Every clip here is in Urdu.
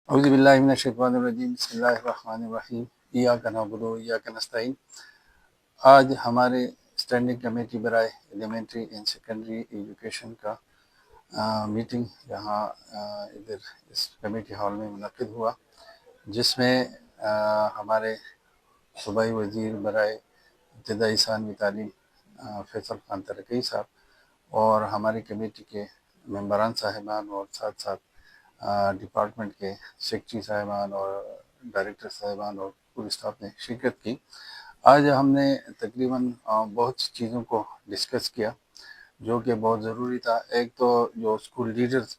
اعوذ باللہ من الشیطان الرجیم بسم اللہ الرحمن الرحیم ایاک نعبد و ایاک نستعین۔ آج ہمارے اسٹینڈنگ کمیٹی برائے ایلیمنٹری اینڈ سیکنڈری ایجوکیشن کا میٹنگ یہاں ادھر اس کمیٹی ہال میں منعقد ہوا، جس میں ہمارے صوبائی وزیر برائے ابتدائی ثانوی تعلیم فیصل خان ترکی صاحب اور ہماری کمیٹی کے ممبران صاحبان اور ساتھ ساتھ ڈپارٹمنٹ کے سیکرٹری صاحبان اور ڈائریکٹر صاحبان اور پورے اسٹاف نے شرکت کی۔ آج ہم نے تقریباً بہت سی چیزوں کو ڈسکس کیا جو کہ بہت ضروری تھا۔ ایک تو جو اسکول لیڈرز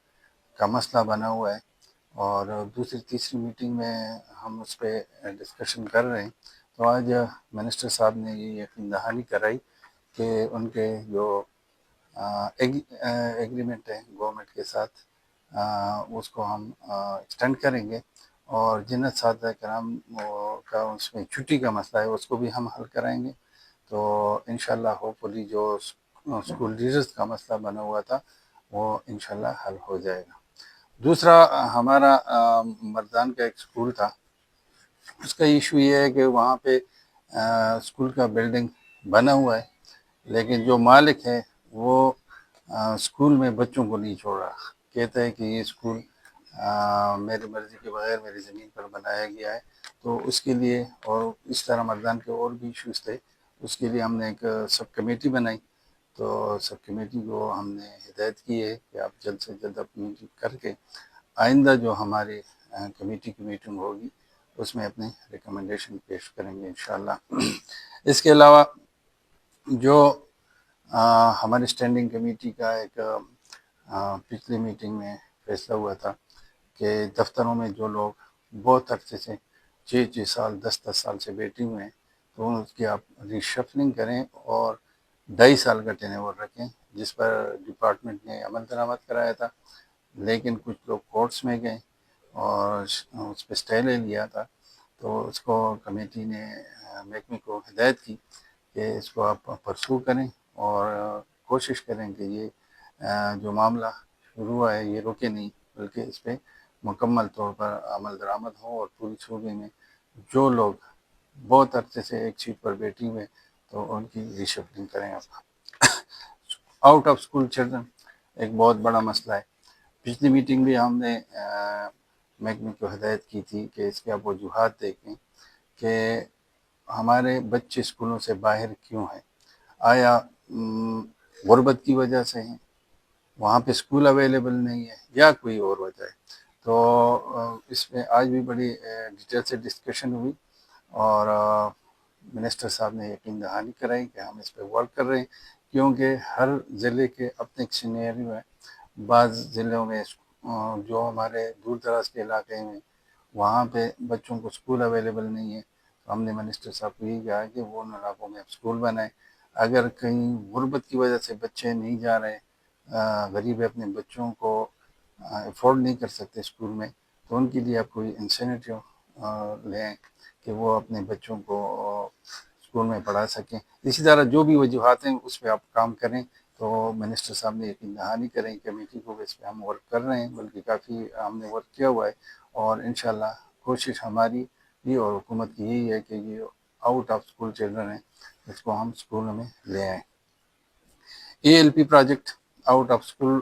کا مسئلہ بنا ہوا ہے، اور دوسری تیسری میٹنگ میں ہم اس پہ ڈسکشن کر رہے ہیں۔ تو آج منسٹر صاحب نے یہ یقین دہانی کرائی کہ ان کے جو ایگریمنٹ ہے گورنمنٹ کے ساتھ اس کو ہم ایکسٹینڈ کریں گے، اور جن اساتذہ کرام کا اس میں چھٹی کا مسئلہ ہے اس کو بھی ہم حل کرائیں گے۔ تو انشاءاللہ ہوپفلی جو اسکول ٹیچرز کا مسئلہ بنا ہوا تھا وہ انشاءاللہ حل ہو جائے گا۔ دوسرا ہمارا مردان کا ایک اسکول تھا، اس کا ایشو یہ ہے کہ وہاں پہ اسکول کا بلڈنگ بنا ہوا ہے، لیکن جو مالک ہے وہ اسکول میں بچوں کو نہیں چھوڑ رہا، کہتا ہے کہ یہ اسکول میری مرضی کے بغیر میری زمین پر بنایا گیا ہے۔ تو اس کے لیے، اور اس طرح مردان کے اور بھی ایشوز تھے، اس کے لیے ہم نے ایک سب کمیٹی بنائی۔ تو سب کمیٹی کو ہم نے ہدایت کی ہے کہ آپ جلد سے جلد اپنی میٹنگ کر کے آئندہ جو ہماری کمیٹی کی میٹنگ ہوگی اس میں اپنے ریکمنڈیشن پیش کریں گے انشاءاللہ۔ اس کے علاوہ جو ہماری اسٹینڈنگ کمیٹی کا ایک پچھلی میٹنگ میں فیصلہ ہوا تھا کہ دفتروں میں جو لوگ بہت عرصے سے 6 سال 10 سال سے بیٹھے ہوئے ہیں تو اس کی آپ ریشفلنگ کریں اور 2.5 سال کا ٹین اوور رکھیں، جس پر ڈپارٹمنٹ نے عمل درآمد کرایا تھا، لیکن کچھ لوگ کورٹس میں گئے اور اس پہ اسٹے لے لیا تھا۔ تو اس کو کمیٹی نے محکمے کو ہدایت کی کہ اس کو آپ پرسو کریں اور کوشش کریں کہ یہ جو معاملہ شروع ہوا ہے یہ رکے نہیں، بلکہ اس پہ مکمل طور پر عمل درآمد ہو، اور پوری صوبے میں جو لوگ بہت عرصے سے ایک سیٹ پر بیٹھی ہوئے تو ان کی ریشفلنگ کریں آپ۔ آؤٹ آف اسکول چلڈرن ایک بہت بڑا مسئلہ ہے۔ پچھلی میٹنگ بھی ہم نے محکمے کو ہدایت کی تھی کہ اس کے آپ وجوہات دیکھیں کہ ہمارے بچے اسکولوں سے باہر کیوں ہیں۔ آیا غربت کی وجہ سے ہیں، وہاں پہ اسکول اویلیبل نہیں ہے، یا کوئی اور وجہ ہے؟ تو اس میں آج بھی بڑی ڈیٹیل سے ڈسکشن ہوئی، اور منسٹر صاحب نے یقین دہانی کرائی کہ ہم اس پہ ورک کر رہے ہیں، کیونکہ ہر ضلع کے اپنے ایک سینیریو ہے۔ بعض ضلعوں میں جو ہمارے دور دراز کے علاقے میں وہاں پہ بچوں کو اسکول اویلیبل نہیں ہے، تو ہم نے منسٹر صاحب کو یہ کہا کہ وہ ان علاقوں میں اسکول بنائیں۔ اگر کہیں غربت کی وجہ سے بچے نہیں جا رہے، غریب اپنے بچوں کو افورڈ نہیں کر سکتے اسکول میں، تو ان کے لیے آپ کوئی انسینٹیو لیں کہ وہ اپنے بچوں کو اسکول میں پڑھا سکیں۔ اسی طرح جو بھی وجوہات ہیں اس پہ آپ کام کریں۔ تو منسٹر صاحب نے یقین دہانی کریں کمیٹی کو، اس پہ ہم ورک کر رہے ہیں، بلکہ کافی ہم نے ورک کیا ہوا ہے، اور انشاءاللہ کوشش ہماری بھی اور حکومت کی یہی ہے کہ یہ آؤٹ آف اسکول چلڈرن ہے، اس کو ہم اسکولوں میں لے آئیں۔ ALP project out of school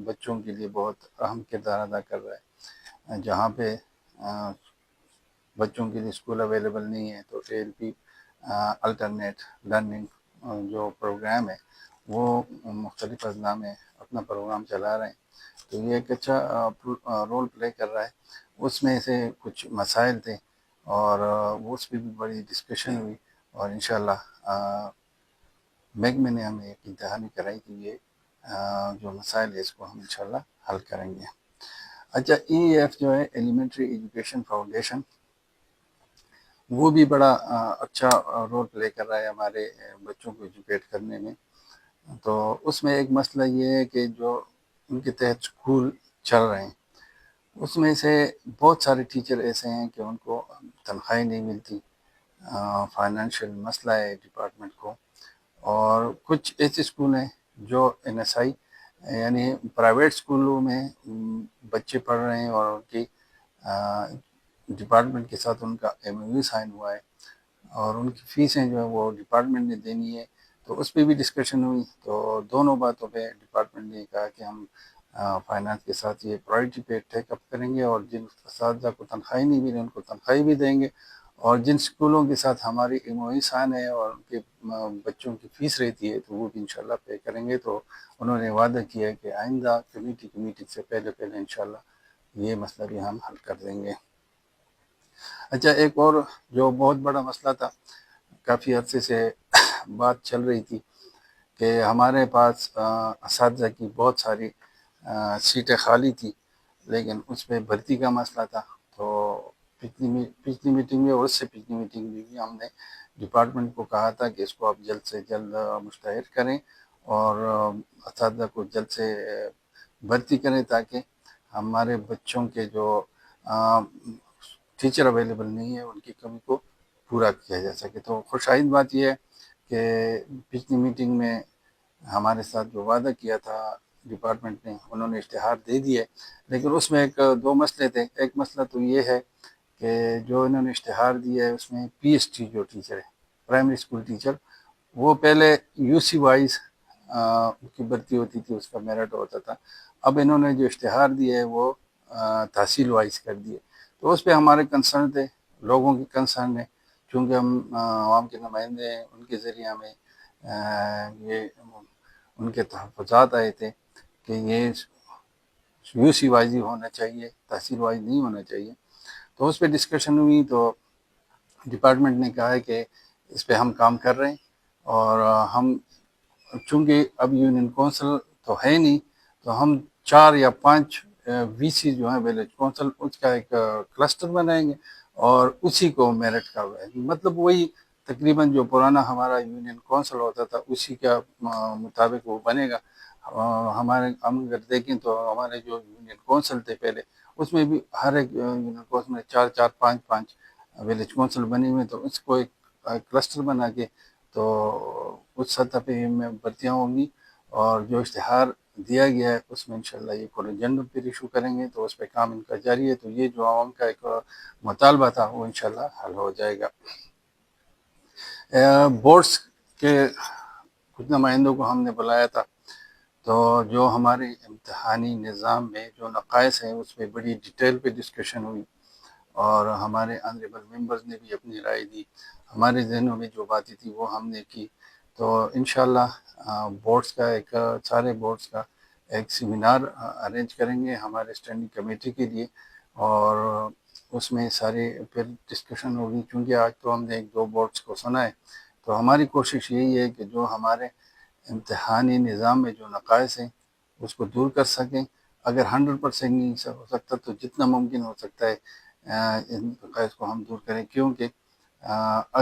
بچوں کے لیے بہت اہم کردار ادا کر رہا ہے۔ جہاں پہ بچوں کے لیے اسکول اویلیبل نہیں ہے تو ALP الٹرنیٹ لرننگ جو پروگرام ہے وہ مختلف اضلاع میں اپنا پروگرام چلا رہے ہیں۔ تو یہ ایک اچھا رول پلے کر رہا ہے۔ اس میں سے کچھ مسائل تھے اور اس پہ بھی بڑی ڈسکشن ہوئی، اور انشاءاللہ محکمے نے ہمیں یقین دہانی کرائی کہ یہ جو مسائل ہے اس کو ہم انشاءاللہ حل کریں گے۔ اچھا، EEF جو ہے ایلیمنٹری ایجوکیشن فاؤنڈیشن، وہ بھی بڑا اچھا رول پلے کر رہا ہے ہمارے بچوں کو ایجوکیٹ کرنے میں۔ تو اس میں ایک مسئلہ یہ ہے کہ جو ان کے تحت اسکول چل رہے ہیں اس میں سے بہت سارے ٹیچر ایسے ہیں کہ ان کو تنخواہیں نہیں ملتی، فائنینشیل مسئلہ ہے ڈپارٹمنٹ کو، اور کچھ ایسے اسکول ہیں جو NSI یعنی پرائیویٹ اسکولوں میں بچے پڑھ رہے ہیں اور ان کی ڈپارٹمنٹ کے ساتھ ان کا ایم او یو سائن ہوا ہے اور ان کی فیسیں جو ہے وہ ڈپارٹمنٹ نے دینی ہے، تو اس پہ بھی ڈسکشن ہوئی۔ تو دونوں باتوں پہ ڈپارٹمنٹ نے کہا کہ ہم فائنانس کے ساتھ یہ پرائورٹی پہ ٹیک اپ کریں گے، اور جن اساتذہ کو تنخواہیں نہیں ملی ان کو تنخواہیں بھی دیں گے، اور جن اسکولوں کے ساتھ ہماری ایم او ای سائن ہے اور ان کے بچوں کی فیس رہتی ہے تو وہ بھی انشاءاللہ پے کریں گے۔ تو انہوں نے وعدہ کیا ہے کہ آئندہ کمیٹی کی میٹنگ سے پہلے انشاءاللہ یہ مسئلہ بھی ہم حل کر دیں گے۔ اچھا، ایک اور جو بہت بڑا مسئلہ تھا، کافی عرصے سے بات چل رہی تھی کہ ہمارے پاس اساتذہ کی بہت ساری سیٹیں خالی تھی، لیکن اس پہ بھرتی کا مسئلہ تھا۔ تو پچھلی میٹنگ میں اور اس سے پچھلی میٹنگ میں بھی ہم نے ڈپارٹمنٹ کو کہا تھا کہ اس کو آپ جلد سے جلد مشتہر کریں اور اساتذہ کو جلد سے بھرتی کریں تاکہ ہمارے بچوں کے جو ٹیچر اویلیبل نہیں ہے ان کی کمی کو پورا کیا جا سکے۔ تو خوشائند بات یہ ہے کہ پچھلی میٹنگ میں ہمارے ساتھ جو وعدہ کیا تھا ڈپارٹمنٹ نے، انہوں نے اشتہار دے دیے، لیکن اس میں دو مسئلے تھے۔ ایک مسئلہ تو یہ ہے کہ جو انہوں نے اشتہار دیا ہے اس میں پی ایس ٹی جو ٹیچر ہے، پرائمری اسکول ٹیچر، وہ پہلے یو سی وائز کی بھرتی ہوتی تھی، اس کا میرٹ ہوتا تھا۔ اب انہوں نے جو اشتہار دیا ہے وہ تحصیل وائز کر دیے، تو اس پہ ہمارے کنسرن تھے، لوگوں کی کنسرن ہے، چونکہ ہم عوام کے نمائندے ہیں، ان کے ذریعے ہمیں یہ ان کے تحفظات آئے تھے کہ یہ یو سی وائز ہی ہونا چاہیے، تحصیل وائز نہیں ہونا چاہیے۔ تو اس پہ ڈسکشن ہوئی، تو ڈپارٹمنٹ نے کہا ہے کہ اس پہ ہم کام کر رہے ہیں، اور ہم چونکہ اب یونین کونسل تو ہے نہیں، تو ہم 4 یا 5 وی سی جو ہیں ویلیج کونسل، اس کا ایک کلسٹر بنائیں گے اور اسی کو میرٹ کا مطلب وہی تقریباً جو پرانا ہمارا یونین کونسل ہوتا تھا اسی کا مطابق وہ بنے گا۔ ہمارے ہم اگر دیکھیں تو ہمارے جو یونین کونسل تھے پہلے، اس میں بھی ہر ایک یونین کونسل میں 4 5 ویلیج کونسل بنے ہوئے، تو اس کو ایک کلسٹر بنا کے تو اس سطح پہ میں بھرتیاں ہوں گی، اور جو اشتہار دیا گیا ہے اس میں انشاءاللہ یہ کالج جنرل پہ ایشو کریں گے، تو اس پہ کام ان کا جاری ہے۔ تو یہ جو عوام کا ایک مطالبہ تھا وہ انشاءاللہ حل ہو جائے گا۔ بورڈز کے کچھ نمائندوں کو ہم نے بلایا تھا، تو جو ہمارے امتحانی نظام میں جو نقائص ہیں اس پہ بڑی ڈیٹیل پہ ڈسکشن ہوئی، اور ہمارے آنریبل ممبرز نے بھی اپنی رائے دی، ہمارے ذہنوں میں جو باتیں تھی وہ ہم نے کی۔ تو انشاءاللہ بورڈز کا سارے بورڈز کا ایک سیمینار ارینج کریں گے ہمارے اسٹینڈنگ کمیٹی کے لیے، اور اس میں سارے پھر ڈسکشن ہوگی۔ چونکہ آج تو ہم نے 1-2 بورڈز کو سنا ہے، تو ہماری کوشش یہی ہے کہ جو ہمارے امتحانی نظام میں جو نقائص ہیں اس کو دور کر سکیں۔ اگر 100% نہیں ہو سکتا تو جتنا ممکن ہو سکتا ہے ان نقائص کو ہم دور کریں، کیونکہ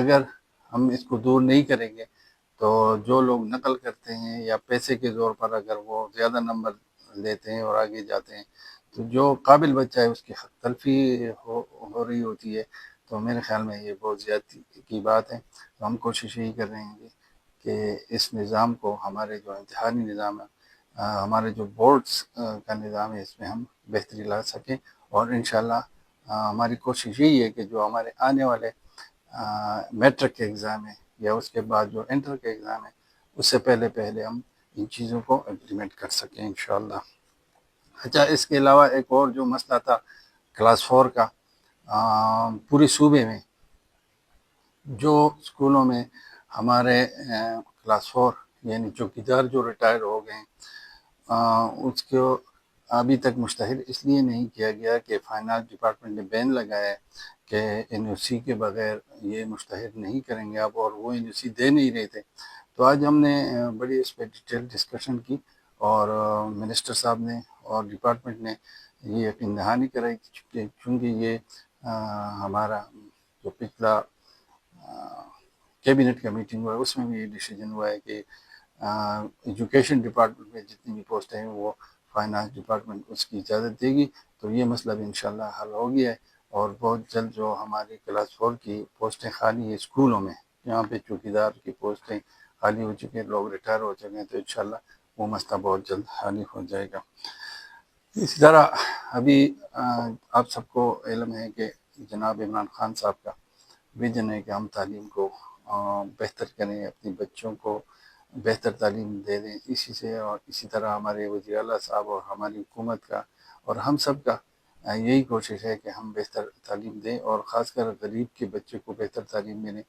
اگر ہم اس کو دور نہیں کریں گے تو جو لوگ نقل کرتے ہیں یا پیسے کے زور پر اگر وہ زیادہ نمبر لیتے ہیں اور آگے جاتے ہیں تو جو قابل بچہ ہے اس کی حق تلفی ہو رہی ہوتی ہے، تو میرے خیال میں یہ بہت زیادتی کی بات ہے۔ تو ہم کوشش یہی کر رہے ہیں کہ اس نظام کو، ہمارے جو امتحانی نظام ہے، ہمارے جو بورڈز کا نظام ہے، اس میں ہم بہتری لا سکیں، اور انشاءاللہ ہماری کوشش یہی ہے کہ جو ہمارے آنے والے میٹرک کے ایگزام ہے یا اس کے بعد جو انٹر کے ایگزام ہے اس سے پہلے ہم ان چیزوں کو امپلیمنٹ کر سکیں انشاءاللہ۔ اچھا، اس کے علاوہ ایک اور جو مسئلہ تھا کلاس 4 کا، پورے صوبے میں جو اسکولوں میں ہمارے کلاس 4 یعنی چوکیدار جو ریٹائر ہو گئے ہیں، اس کو ابھی تک مشتہر اس لیے نہیں کیا گیا کہ فائنانس ڈپارٹمنٹ نے بین لگایا ہے کہ این او سی کے بغیر یہ مشتہر نہیں کریں گے آپ، اور وہ این او سی دے نہیں رہے تھے۔ تو آج ہم نے بڑی اس پہ ڈیٹیل ڈسکشن کی، اور منسٹر صاحب نے اور ڈپارٹمنٹ نے یہ یقین دہانی کرائی کہ چونکہ یہ ہمارا جو پچھلا کیبنٹ کا میٹنگ ہوا ہے اس میں بھی یہ ڈیسیجن ہوا ہے کہ ایجوکیشن ڈپارٹمنٹ میں جتنی بھی پوسٹیں ہیں وہ فائنانس ڈپارٹمنٹ اس کی اجازت دے گی۔ تو یہ مسئلہ بھی انشاءاللہ حل ہو گیا ہے، اور بہت جلد جو ہماری کلاس 4 کی پوسٹیں خالی ہیں اسکولوں میں، جہاں پہ چوکیدار کی پوسٹیں خالی ہو چکے ہیں، لوگ ریٹائر ہو چکے ہیں، تو انشاءاللہ وہ مسئلہ بہت جلد حل ہو جائے گا۔ اسی طرح ابھی آپ سب کو علم ہے کہ جناب عمران خان صاحب کا ویژن ہے کہ ہم تعلیم کو بہتر کریں، اپنے بچوں کو بہتر تعلیم دے دیں۔ اسی سے اور اسی طرح ہمارے وزیر اعلیٰ صاحب اور ہماری حکومت کا اور ہم سب کا یہی کوشش ہے کہ ہم بہتر تعلیم دیں، اور خاص کر غریب کے بچے کو بہتر تعلیم ملے۔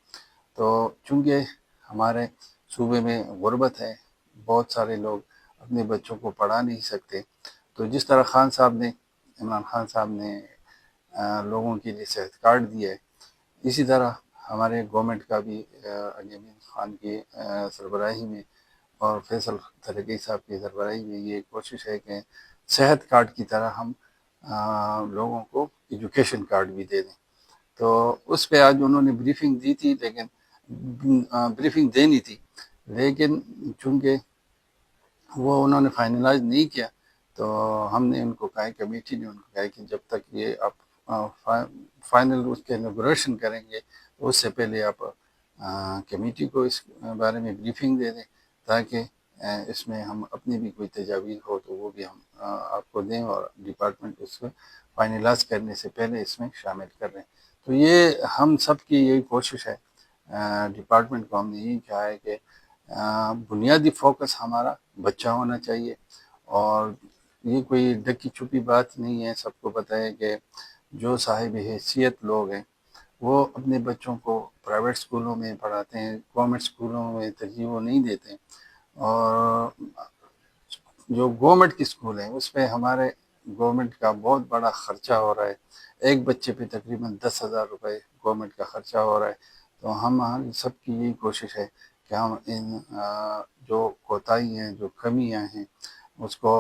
تو چونکہ ہمارے صوبے میں غربت ہے، بہت سارے لوگ اپنے بچوں کو پڑھا نہیں سکتے، تو جس طرح عمران خان صاحب نے لوگوں کے لیے صحت کارڈ دیا ہے، اسی طرح ہمارے گورنمنٹ کا بھی علی امین خان کی سربراہی میں اور فیصل ترکی صاحب کی سربراہی میں یہ کوشش ہے کہ صحت کارڈ کی طرح ہم لوگوں کو ایجوکیشن کارڈ بھی دے دیں۔ تو اس پہ آج انہوں نے بریفنگ دی تھی، لیکن بریفنگ دینی تھی، لیکن چونکہ وہ انہوں نے فائنلائز نہیں کیا، تو ہم نے ان کو کہا، کمیٹی نے ان کو کہا کہ جب تک یہ آپ فائنل اس کے انوگریشن کریں گے اس سے پہلے آپ کمیٹی کو اس بارے میں بریفنگ دے دیں، تاکہ اس میں ہم اپنی بھی کوئی تجاویز ہو تو وہ بھی ہم آپ کو دیں، اور ڈپارٹمنٹ اس کو فائنلائز کرنے سے پہلے اس میں شامل کر رہے ہیں۔ تو یہ ہم سب کی یہی کوشش ہے، ڈپارٹمنٹ کو ہم نے یہی کہا ہے کہ بنیادی فوکس ہمارا بچہ ہونا چاہیے، اور یہ کوئی ڈکی چھپی بات نہیں ہے، سب کو پتہ ہے کہ جو صاحب حیثیت لوگ ہیں وہ اپنے بچوں کو پرائیویٹ سکولوں میں پڑھاتے ہیں، گورنمنٹ سکولوں میں ترجیح وہ نہیں دیتے، اور جو گورنمنٹ کی سکول ہیں اس پہ ہمارے گورنمنٹ کا بہت بڑا خرچہ ہو رہا ہے، ایک بچے پہ تقریباً 10,000 روپے گورنمنٹ کا خرچہ ہو رہا ہے۔ تو ہم سب کی یہی کوشش ہے کہ ہم ان جو کوتاہی ہیں، جو کمیاں ہیں، اس کو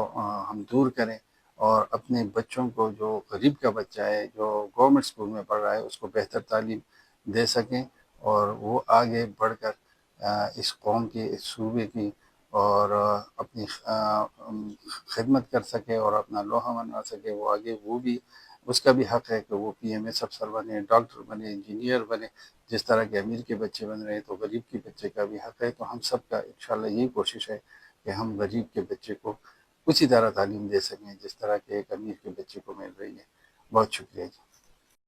ہم دور کریں، اور اپنے بچوں کو، جو غریب کا بچہ ہے جو گورنمنٹ سکول میں پڑھ رہا ہے، اس کو بہتر تعلیم دے سکیں، اور وہ آگے بڑھ کر اس قوم کی، اس صوبے کی، اور اپنی خدمت کر سکے اور اپنا لوہا منوا سکے۔ وہ آگے وہ بھی، اس کا بھی حق ہے کہ وہ پی ایم ایس افسر بنے، ڈاکٹر بنے، انجینئر بنے، جس طرح کے امیر کے بچے بن رہے ہیں، تو غریب کے بچے کا بھی حق ہے۔ تو ہم سب کا انشاءاللہ یہی کوشش ہے کہ ہم غریب کے بچے کو اسی طرح تعلیم دے سکیں جس طرح کے ایک امیر کے بچے کو مل رہی ہے۔ بہت شکریہ جی۔